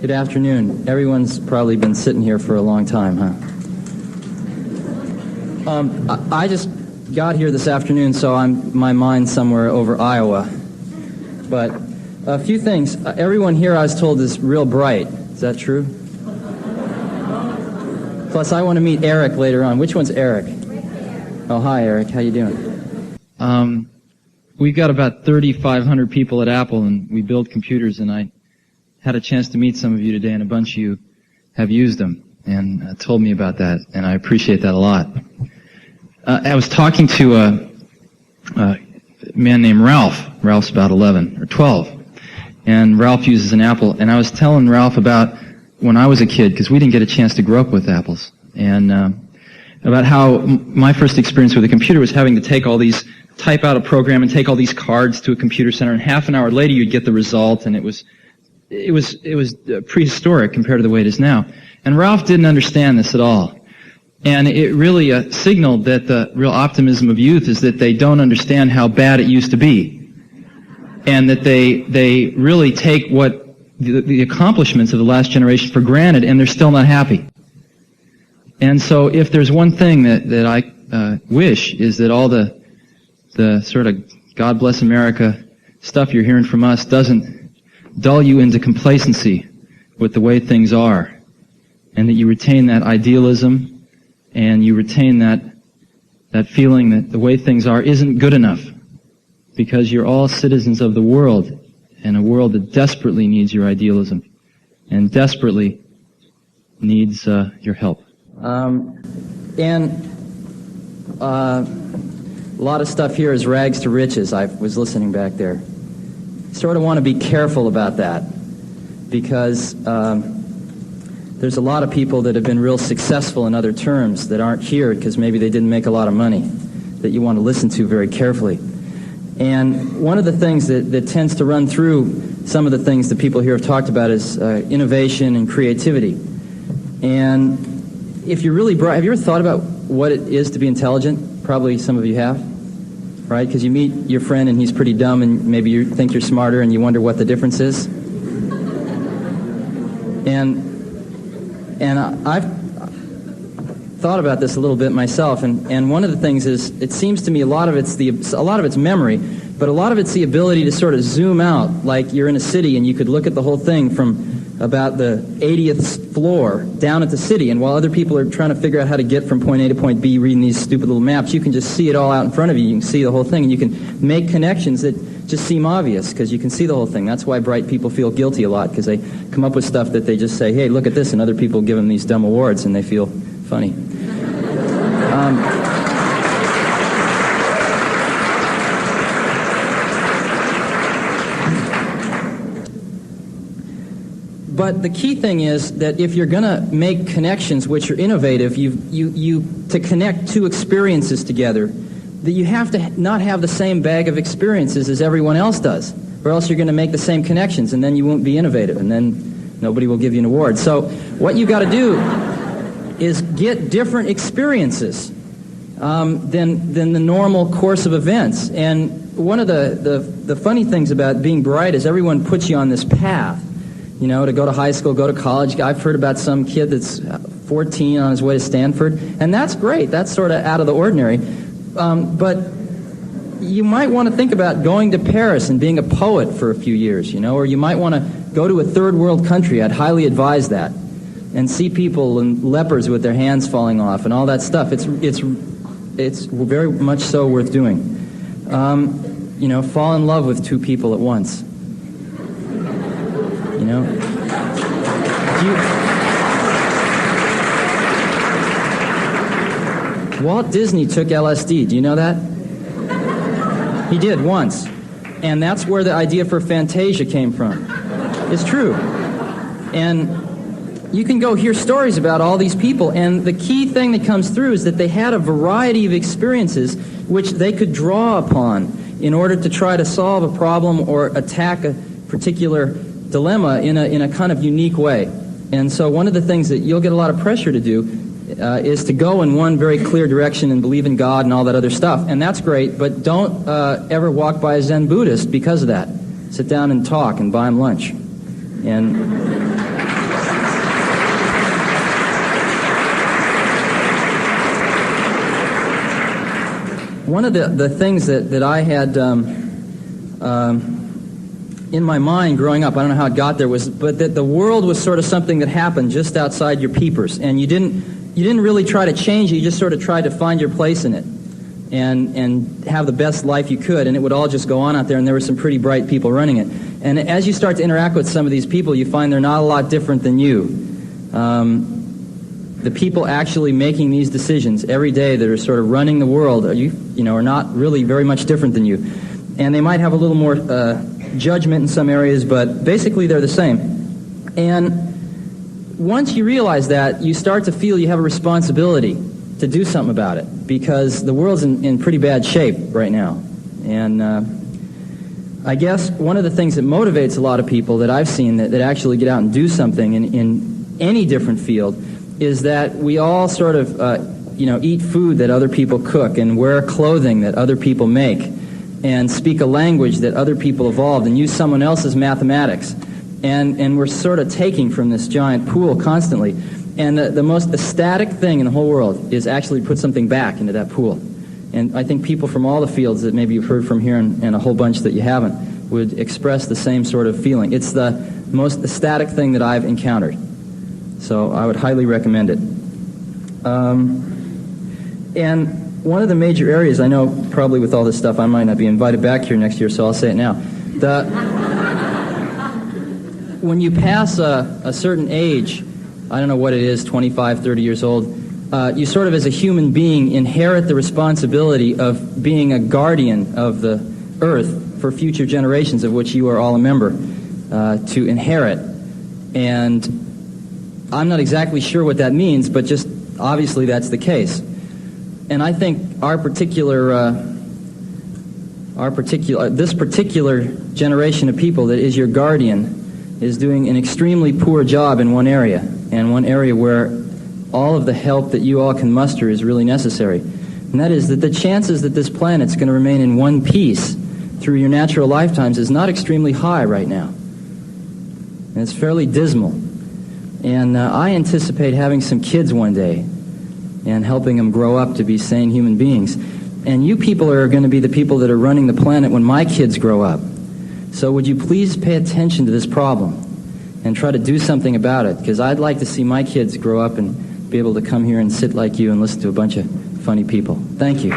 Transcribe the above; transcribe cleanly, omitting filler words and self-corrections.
Good afternoon. Everyone's probably been sitting here for a long time, huh? I just got here this afternoon, so my mind's somewhere over Iowa. But a few things. Everyone here, I was told, is real bright. Is that true? Plus, I want to meet Eric later on. Which one's Eric? Oh, hi, Eric. How you doing? We've got about 3,500 people at Apple, and we build computers, and I had a chance to meet some of you today, and a bunch of you have used them and told me about that, and I appreciate that a lot. I was talking to a man named Ralph. Ralph's about 11 or 12, and Ralph uses an Apple, and I was telling Ralph about when I was a kid, because we didn't get a chance to grow up with Apples, and about how my first experience with a computer was having to type out a program and take all these cards to a computer center, and half an hour later you'd get the result, and it was prehistoric compared to the way it is now. And Ralph didn't understand this at all. And it really signaled that the real optimism of youth is that they don't understand how bad it used to be. And that they really take what the accomplishments of the last generation for granted, and they're still not happy. And so if there's one thing that I wish is that all the sort of God bless America stuff you're hearing from us doesn't dull you into complacency with the way things are, and that you retain that idealism, and you retain that feeling that the way things are isn't good enough, because you're all citizens of the world, and a world that desperately needs your idealism and desperately needs your help. A lot of stuff here is rags to riches. I was listening back there. Sort of want to be careful about that, because there's a lot of people that have been real successful in other terms that aren't here because maybe they didn't make a lot of money, that you want to listen to very carefully. And one of the things that tends to run through some of the things that people here have talked about is innovation and creativity. And if you're really bright, have you ever thought about what it is to be intelligent? Probably some of you have. Right? Because you meet your friend and he's pretty dumb, and maybe you think you're smarter and you wonder what the difference is. And I've thought about this a little bit myself, and one of the things is, it seems to me a lot of it's memory, but a lot of it's the ability to sort of zoom out, like you're in a city and you could look at the whole thing from about the 80th floor down at the city, and while other people are trying to figure out how to get from point A to point B reading these stupid little maps, you can just see it all out in front of you. You can see the whole thing, and you can make connections that just seem obvious because you can see the whole thing. That's why bright people feel guilty a lot, because they come up with stuff that they just say, hey, look at this, and other people give them these dumb awards and they feel funny. But the key thing is that if you're going to make connections which are innovative, to connect two experiences together, that you have to not have the same bag of experiences as everyone else does, or else you're going to make the same connections, and then you won't be innovative, and then nobody will give you an award. So what you got to do is get different experiences than the normal course of events. And one of the funny things about being bright is everyone puts you on this path. You know, to go to high school, go to college. I've heard about some kid that's 14 on his way to Stanford, and that's great. That's sort of out of the ordinary. But you might want to think about going to Paris and being a poet for a few years, you know, or you might want to go to a third world country. I'd highly advise that, and see people and lepers with their hands falling off and all that stuff. It's very much so worth doing. You know, fall in love with two people at once. You know? Walt Disney took LSD. Do you know that? He did once. And that's where the idea for Fantasia came from. It's true. And you can go hear stories about all these people, and the key thing that comes through is that they had a variety of experiences which they could draw upon in order to try to solve a problem or attack a particular dilemma in a kind of unique way. And so one of the things that you'll get a lot of pressure to do is to go in one very clear direction and believe in God and all that other stuff. And that's great, but don't ever walk by a Zen Buddhist because of that. Sit down and talk and buy him lunch. And one of the things that I had in my mind growing up, I don't know how it got there, but that the world was sort of something that happened just outside your peepers, and you didn't really try to change it. You just sort of tried to find your place in it, and have the best life you could, and it would all just go on out there, and there were some pretty bright people running it. And as you start to interact with some of these people, you find they're not a lot different than you. The people actually making these decisions every day that are sort of running the world are not really very much different than you. And they might have a little more judgment in some areas, but basically they're the same. And once you realize that, you start to feel you have a responsibility to do something about it, because the world's in pretty bad shape right now. And I guess one of the things that motivates a lot of people that I've seen that actually get out and do something in any different field is that we all sort of eat food that other people cook, and wear clothing that other people make, and speak a language that other people evolved, and use someone else's mathematics. And we're sort of taking from this giant pool constantly. And the most ecstatic thing in the whole world is actually to put something back into that pool. And I think people from all the fields that maybe you've heard from here and a whole bunch that you haven't would express the same sort of feeling. It's the most ecstatic thing that I've encountered. So I would highly recommend it. And one of the major areas, I know probably with all this stuff I might not be invited back here next year, so I'll say it now. When you pass a certain age, I don't know what it is, 25, 30 years old, you sort of as a human being inherit the responsibility of being a guardian of the earth for future generations, of which you are all a member, to inherit. And I'm not exactly sure what that means, but just obviously that's the case. And I think this particular generation of people that is your guardian is doing an extremely poor job in one area, and one area where all of the help that you all can muster is really necessary. And that is that the chances that this planet's going to remain in one piece through your natural lifetimes is not extremely high right now. And it's fairly dismal. And I anticipate having some kids one day and helping them grow up to be sane human beings. And you people are going to be the people that are running the planet when my kids grow up. So would you please pay attention to this problem and try to do something about it? Because I'd like to see my kids grow up and be able to come here and sit like you and listen to a bunch of funny people. Thank you.